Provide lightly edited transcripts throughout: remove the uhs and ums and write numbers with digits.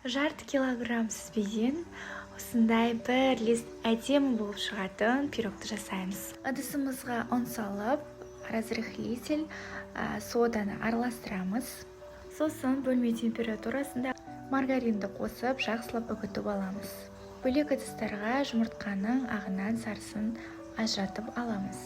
жарты килограмм сүзбеден осындай бір лист әдемі болып шығатын пирогты жасаймыз. Ыдысымызға ұн салып, разрыхлитель соданы араластырамыз. Сосын бөлме температурасында маргаринді қосып, жақсылап үгітіп аламыз. Бөлек ыдыстарға жұмыртқаның ағынан сарысын ажыратып аламыз.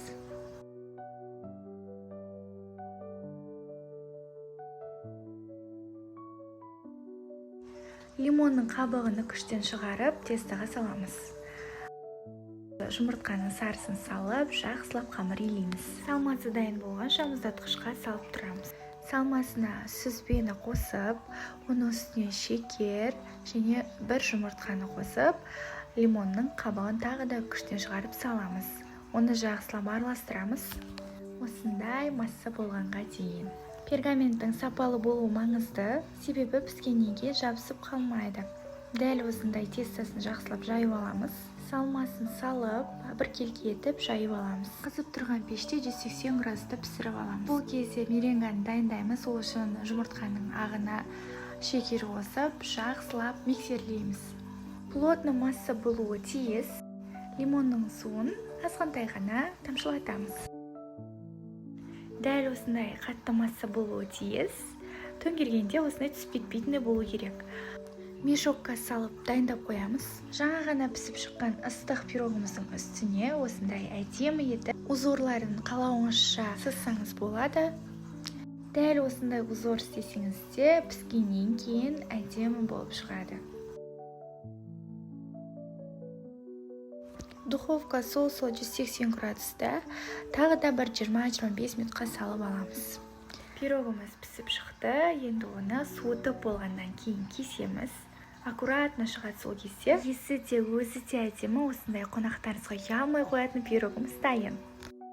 Лимонның қабығын күштен шығарып, тестаға саламыз. Жұмыртқаның сарысын салып, жақсылап қамыр илейміз. Салмасы дайын болғанша мұздатқышқа салып тұрамыз. Салмасына сүзбені қосып, оның үстіне шекер және бір жұмыртқаны қосып, лимонның қабығын тағы да күштен шығарып саламыз. Оны жақсылап араластырамыз. Осындай масса болғанға дейін. Пергаменттің сапалы болуы маңызды, себебі піскеннен кейін жабысып қалмайды. Дәл осындай тестасын жақсылап жайып аламыз. Салмасын салып, біркелкі етіп жайып аламыз. Қызып тұрған пеште 180 градуста пісіріп аламыз. Бұл кезде меренганы дайындаймыз. Ол үшін жұмыртқаның ағына шекер қосып, жақсылап миксерлейміз. Плотный масса болуы тиіс. Лимонның суын азғантай ғана тамшылатамыз. Дәл осындай қатты масса болуы тиіс. Төңгергенде осындай түсіп кетпейтіндей болу керек. Мешокқа салып дайындап қоямыз. Жаңа ғана пісіп шыққан ыстық пирогымыздың үстіне осындай әдемі етіп узорларын қалауыңызша сызсаңыз болады. Дәл осындай узор істесеңіз де піскеннен кейін әдемі болып шығады. Духовка сол 180 градуста тағы да бір 20-25 минутқа салып аламыз. Пирогымыз пісіп шықты. Енді оны суытып болғаннан кейін кесеміз. Аккуратно шығады сол кезде. Есі де өзі де әдемі. Осындай қонақтарыңызға ұялмай қоятын пирогымыз дайын.